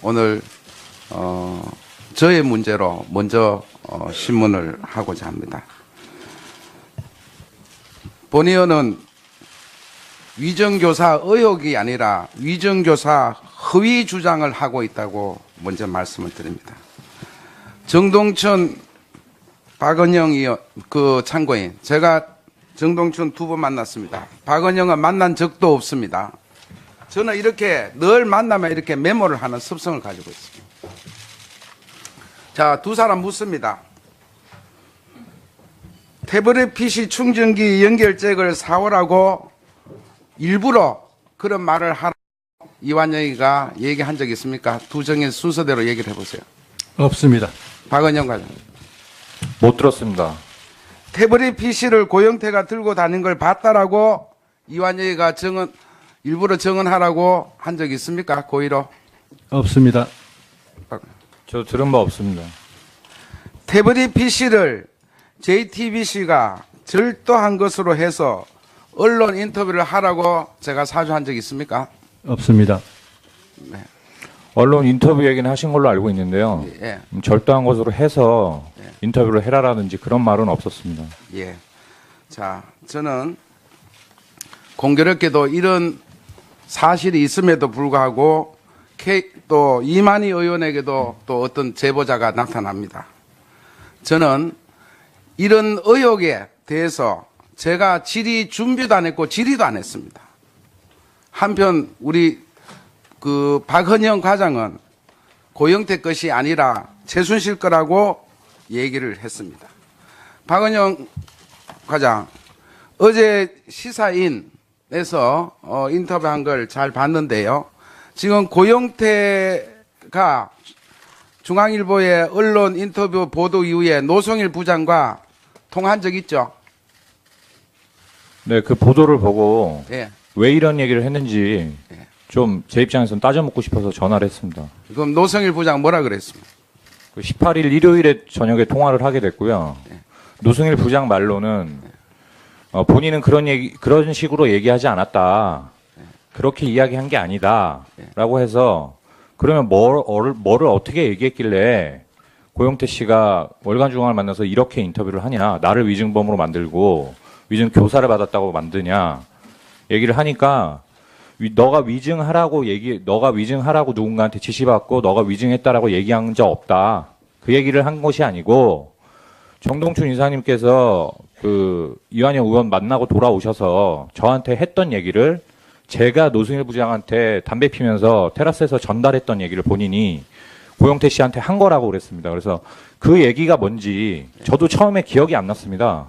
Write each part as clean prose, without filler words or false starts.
오늘 저의 문제로 먼저 신문을 하고자 합니다. 본 의원은 위정교사 의혹이 아니라 위정교사 허위 주장을 하고 있다고 먼저 말씀을 드립니다. 정동천, 박은영 의원, 참고인, 제가 정동천 2번 만났습니다. 박은영은 만난 적도 없습니다. 저는 이렇게 늘 만나면 이렇게 메모를 하는 습성을 가지고 있습니다. 자, 두 사람 묻습니다. 태블릿 PC 충전기 연결잭을 사오라고 일부러 그런 말을 하라고 이완영이가 얘기한 적 있습니까? 두 정의 순서대로 얘기를 해보세요. 없습니다. 박은영 과장. 못 들었습니다. 태블릿 PC를 고영태가 들고 다닌 걸 봤다라고 이완영이가 일부러 정언하라고 한 적 있습니까? 고의로? 없습니다. 저 들은 바 없습니다. 태블릿 PC를 JTBC가 절도한 것으로 해서 언론 인터뷰를 하라고 제가 사주한 적 있습니까? 없습니다. 네. 언론 인터뷰 얘기는 하신 걸로 알고 있는데요. 예. 절도한 것으로 해서 예. 인터뷰를 해라라든지 그런 말은 없었습니다. 예. 자, 저는 공교롭게도 이런 사실이 있음에도 불구하고 또 이만희 의원에게도 또 어떤 제보자가 나타납니다. 저는 이런 의혹에 대해서 제가 질의 준비도 안 했고 질의도 안 했습니다. 한편 우리 박헌영 과장은 고영태 것이 아니라 최순실 거라고 얘기를 했습니다. 박헌영 과장, 어제 시사인에서 인터뷰한 걸 잘 봤는데요. 지금 고영태가 중앙일보의 언론 인터뷰 보도 이후에 노성일 부장과 통화한 적 있죠? 네, 그 보도를 보고 예. 왜 이런 얘기를 했는지 예. 좀 제 입장에서는 따져묻고 싶어서 전화를 했습니다. 그럼 노성일 부장 뭐라 그랬습니까? 18일 일요일에 저녁에 통화를 하게 됐고요. 네. 노승일 부장 말로는 본인은 그런 식으로 얘기하지 않았다. 그렇게 이야기한 게 아니다.라고 해서 그러면 뭐를 어떻게 얘기했길래 고영태 씨가 월간중앙을 만나서 이렇게 인터뷰를 하냐? 나를 위증범으로 만들고 위증 교사를 받았다고 만드냐? 얘기를 하니까 너가 위증하라고 누군가한테 지시받고 너가 위증했다라고 얘기한 적 없다. 그 얘기를 한 것이 아니고 정동춘 이사님께서 이완영 의원 만나고 돌아오셔서 저한테 했던 얘기를 제가 노승일 부장한테 담배 피면서 테라스에서 전달했던 얘기를 본인이 고영태 씨한테 한 거라고 그랬습니다. 그래서 그 얘기가 뭔지 저도 처음에 기억이 안 났습니다.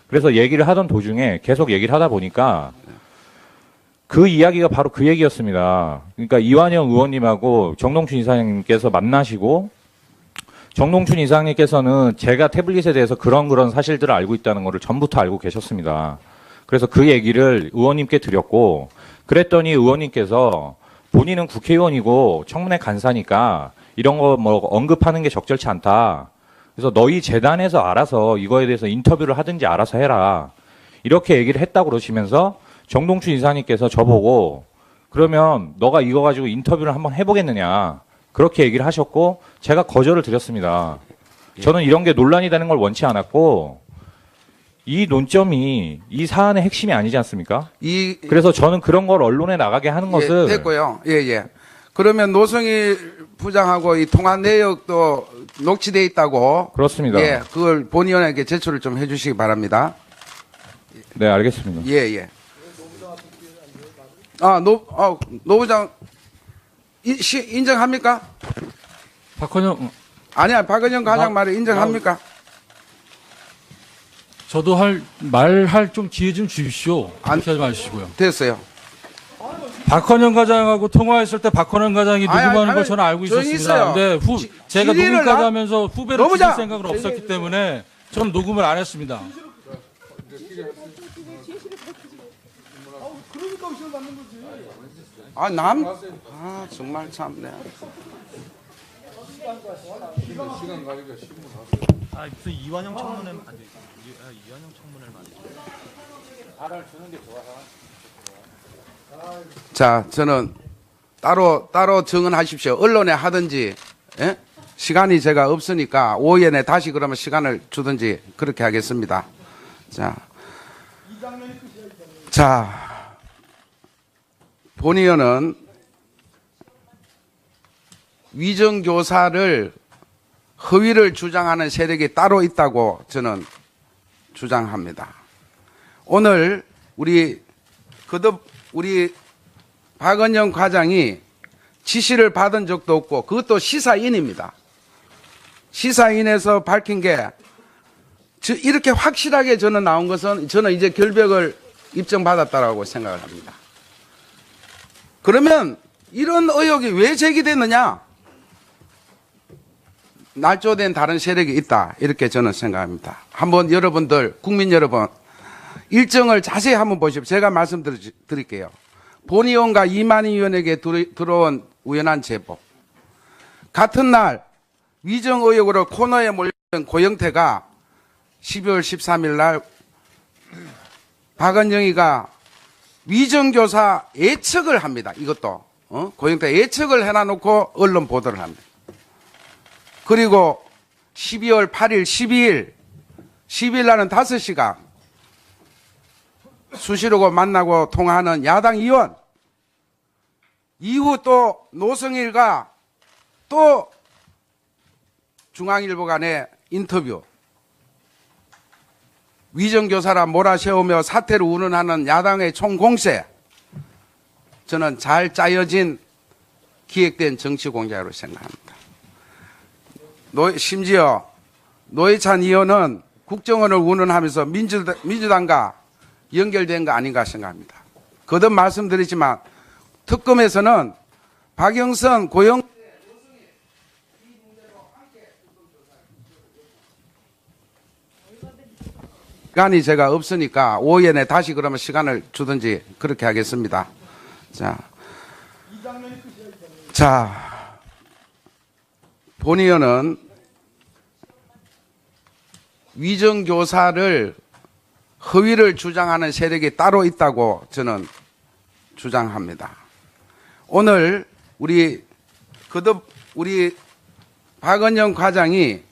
그래서 얘기를 하던 도중에 계속 얘기를 하다 보니까 그 이야기가 바로 그 얘기였습니다. 그러니까 이완영 의원님하고 정동춘 이사님께서 만나시고 정동춘 이사님께서는 제가 태블릿에 대해서 그런 사실들을 알고 있다는 것을 전부터 알고 계셨습니다. 그래서 그 얘기를 의원님께 드렸고 그랬더니 의원님께서 본인은 국회의원이고 청문회 간사니까 이런 거 언급하는 게 적절치 않다. 그래서 너희 재단에서 알아서 이거에 대해서 인터뷰를 하든지 알아서 해라. 이렇게 얘기를 했다고 그러시면서 정동춘 이사님께서 저보고 그러면 너가 이거 가지고 인터뷰를 한번 해보겠느냐. 그렇게 얘기를 하셨고 제가 거절을 드렸습니다. 저는 이런 게 논란이 되는 걸 원치 않았고 이 논점이 이 사안의 핵심이 아니지 않습니까? 그래서 저는 그런 걸 언론에 나가게 하는 것을 됐고요. 예. 그러면 노성일 부장하고 이 통화 내역도 녹취돼 있다고. 그렇습니다. 예, 그걸 본 의원에게 제출을 좀 해주시기 바랍니다. 네, 알겠습니다. 예. 노 부장 인정합니까? 박헌영, 아니야, 박은영 과장 말을 인정합니까? 저도 말할 좀 기회 좀 주십시오. 그렇게 하지 마시고요. 됐어요. 박헌영 과장하고 통화했을 때 박헌영 과장이 녹음하는 걸 저는 알고 조용히 있었습니다. 있어요. 근데 제가 질의를 녹음까지 하면서 후배로 노 주실 부장! 생각은 없었기 때문에 저는 녹음을 안 했습니다. 정말 참네. 무슨 이완영 청문회 안 돼. 이완영 청문회를 자, 저는 따로 정언하십시오. 언론에 하든지, 예? 시간이 제가 없으니까 오후에 다시 그러면 시간을 주든지 그렇게 하겠습니다. 자, 본 의원은 위정교사를 허위를 주장하는 세력이 따로 있다고 저는 주장합니다. 오늘 우리 박은영 과장이 지시를 받은 적도 없고 그것도 시사인입니다. 시사인에서 밝힌 게 이렇게 확실하게 저는 나온 것은 저는 이제 결백을 입증받았다라고 생각을 합니다. 그러면 이런 의혹이 왜 제기됐느냐? 날조된 다른 세력이 있다 이렇게 저는 생각합니다. 한번 여러분들 국민 여러분 일정을 자세히 한번 보십시오. 제가 말씀드릴게요. 본 의원과 이만희 의원에게 들어온 우연한 제보. 같은 날 위정 의혹으로 코너에 몰려든 고영태가 12월 13일 날 박은영이가 위정교사 예측을 합니다. 이것도 고영태 예측을 해놔놓고 언론 보도를 합니다. 그리고 12월 8일, 12일 날은 5시간 수시로 만나고 통화하는 야당 의원. 이후 또 노성일과 또 중앙일보 간의 인터뷰. 위정교사라 몰아세우며 사태를 운운하는 야당의 총공세. 저는 잘 짜여진 기획된 정치 공작으로 생각합니다. 심지어 노회찬 의원은 국정원을 운운하면서 민주당과 연결된 거 아닌가 생각합니다. 거듭 말씀드리지만 특검에서는 박영선, 고영 시간이 제가 없으니까 오후에 다시 그러면 시간을 주든지 그렇게 하겠습니다. 자, 본 의원은 위정교사를 허위를 주장하는 세력이 따로 있다고 저는 주장합니다. 오늘 우리 박은영 과장이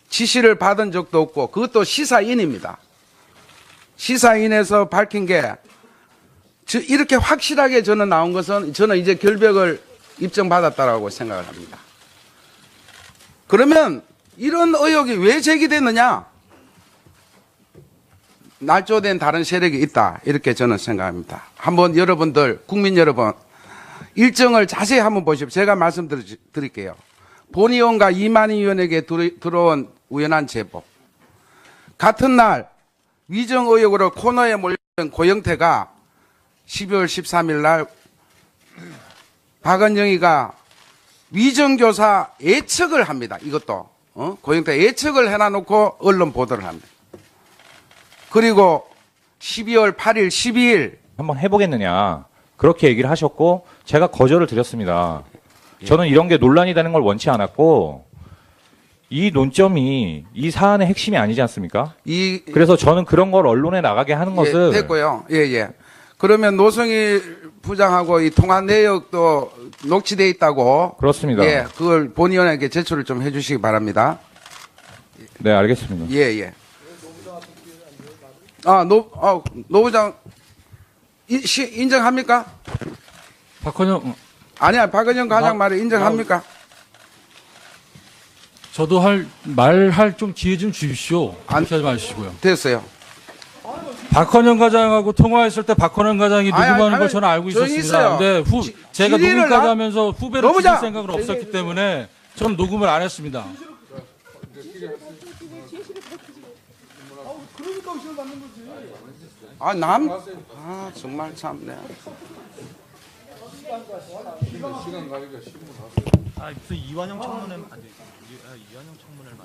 지시를 받은 적도 없고 그것도 시사인입니다. 시사인에서 밝힌 게 이렇게 확실하게 저는 나온 것은 저는 이제 결백을 입증받았다라고 생각을 합니다. 그러면 이런 의혹이 왜 제기됐느냐? 날조된 다른 세력이 있다 이렇게 저는 생각합니다. 한번 여러분들 국민 여러분 일정을 자세히 한번 보십시오. 제가 말씀드릴게요. 본 의원과 이만희 의원에게 들어온 우연한 제보. 같은 날 위정 의혹으로 코너에 몰려든 고영태가 12월 13일 날 박은영이가 위정교사 예측을 합니다. 이것도 고영태 예측을 해놔놓고 언론 보도를 합니다. 그리고 12월 8일, 12일 한번 해보겠느냐 그렇게 얘기를 하셨고 제가 거절을 드렸습니다. 저는 이런 게 논란이 되는 걸 원치 않았고 이 논점이 이 사안의 핵심이 아니지 않습니까? 그래서 저는 그런 걸 언론에 나가게 하는 것은 됐고요. 예. 그러면 노성일 부장하고 이 통화 내역도 녹취돼 있다고. 그렇습니다. 예, 그걸 본 의원에게 제출을 좀 해주시기 바랍니다. 네, 알겠습니다. 예. 노 부장 인정합니까? 박헌영, 아니야, 박은영 과장 말에 인정합니까? 저도 말할 좀 기회 좀 주십시오. 그렇게 하지 마시고요. 됐어요. 박헌영 과장하고 통화했을 때 박헌영 과장이 녹음하는 아니, 걸 저는 알고 조용히 있었습니다. 있어요. 근데 제가 질의를 녹음까지 하면서 후배를 노 주실 부장! 생각은 없었기 때문에 저는 녹음을 안 했습니다. 정말 참네. 무슨 이완영 청문회 안 돼. 이완영 청문회를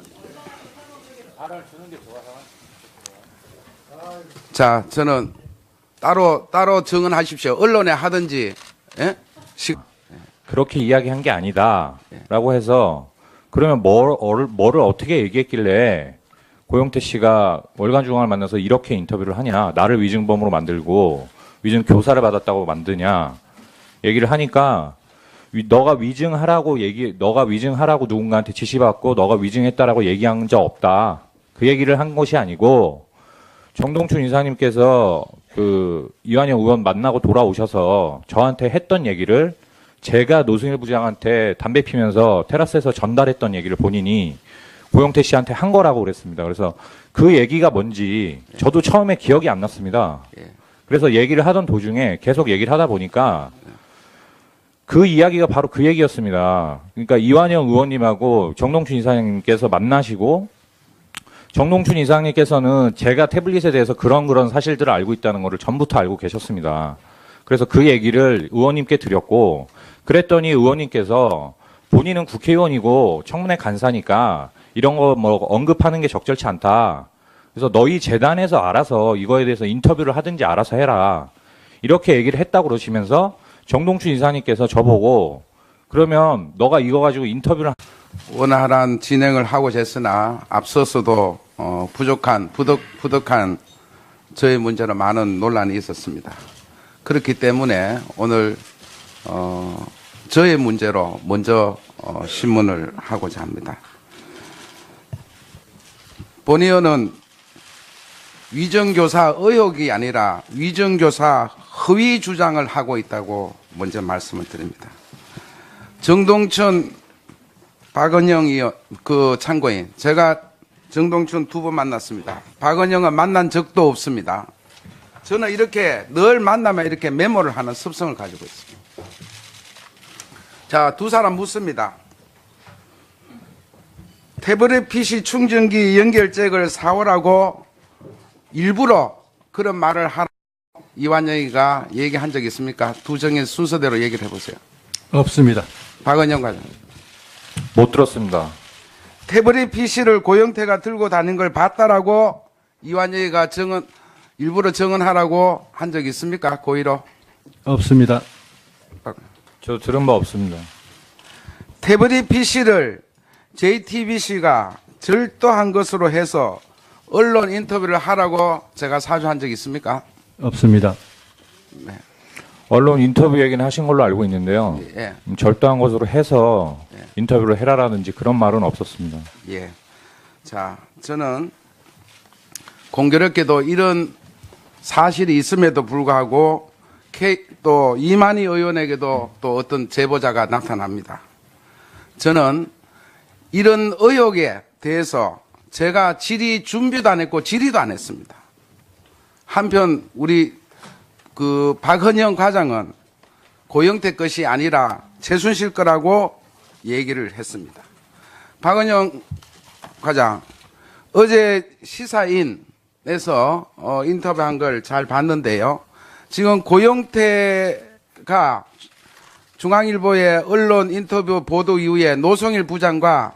자, 저는 따로 정언하십시오. 언론에 하든지, 예? 그렇게 이야기한 게 아니다라고 해서 그러면 뭐를 어떻게 얘기했길래 고영태 씨가 월간 중앙을 만나서 이렇게 인터뷰를 하냐, 나를 위증범으로 만들고 위증 교사를 받았다고 만드냐 얘기를 하니까 너가 위증하라고 누군가한테 지시받고 너가 위증했다라고 얘기한 적 없다. 그 얘기를 한 것이 아니고 정동춘 이사님께서 그 이완영 의원 만나고 돌아오셔서 저한테 했던 얘기를 제가 노승일 부장한테 담배 피면서 테라스에서 전달했던 얘기를 본인이 고영태 씨한테 한 거라고 그랬습니다. 그래서 그 얘기가 뭔지 저도 처음에 기억이 안 났습니다. 그래서 얘기를 하던 도중에 계속 얘기를 하다 보니까 그 이야기가 바로 그 얘기였습니다. 그러니까 이완영 의원님하고 정동춘 이사님께서 만나시고 정동춘 이사님께서는 제가 태블릿에 대해서 그런 사실들을 알고 있다는 것을 전부터 알고 계셨습니다. 그래서 그 얘기를 의원님께 드렸고 그랬더니 의원님께서 본인은 국회의원이고 청문회 간사니까 이런 거 뭐 언급하는 게 적절치 않다. 그래서 너희 재단에서 알아서 이거에 대해서 인터뷰를 하든지 알아서 해라. 이렇게 얘기를 했다고 그러시면서 정동춘 이사님께서 저보고 그러면 너가 이거 가지고 인터뷰를 원활한 진행을 하고 했으나 앞서서도 부족한 저의 문제로 많은 논란이 있었습니다. 그렇기 때문에 오늘 저의 문제로 먼저 신문을 하고자 합니다. 본 의원은 위정교사 의혹이 아니라 위정교사 허위 주장을 하고 있다고 먼저 말씀을 드립니다. 정동춘, 박은영 의원, 참고인, 제가 정동춘 2번 만났습니다. 박은영은 만난 적도 없습니다. 저는 이렇게 늘 만나면 이렇게 메모를 하는 습성을 가지고 있습니다. 자, 두 사람 묻습니다. 태블릿 PC 충전기 연결잭을 사오라고 일부러 그런 말을 하라고 이완영이가 얘기한 적 있습니까? 두 정의 순서대로 얘기를 해보세요. 없습니다. 박은영 과장. 못 들었습니다. 태블릿 PC를 고영태가 들고 다닌 걸 봤다라고 이완영이가 일부러 정언하라고 한 적 있습니까? 고의로? 없습니다. 저 들은 바 없습니다. 태블릿 PC를 JTBC가 절도한 것으로 해서 언론 인터뷰를 하라고 제가 사주한 적 있습니까? 없습니다. 언론 인터뷰 얘기는 하신 걸로 알고 있는데요. 예. 절도한 것으로 해서 인터뷰를 해라라든지 그런 말은 없었습니다. 예. 자, 저는 공교롭게도 이런 사실이 있음에도 불구하고 또 이만희 의원에게도 또 어떤 제보자가 나타납니다. 저는 이런 의혹에 대해서 제가 질의 준비도 안 했고 질의도 안 했습니다. 한편 우리 박헌영 과장은 고영태 것이 아니라 최순실 거라고 얘기를 했습니다. 박헌영 과장, 어제 시사인에서 인터뷰한 걸 잘 봤는데요. 지금 고영태가 중앙일보의 언론 인터뷰 보도 이후에 노성일 부장과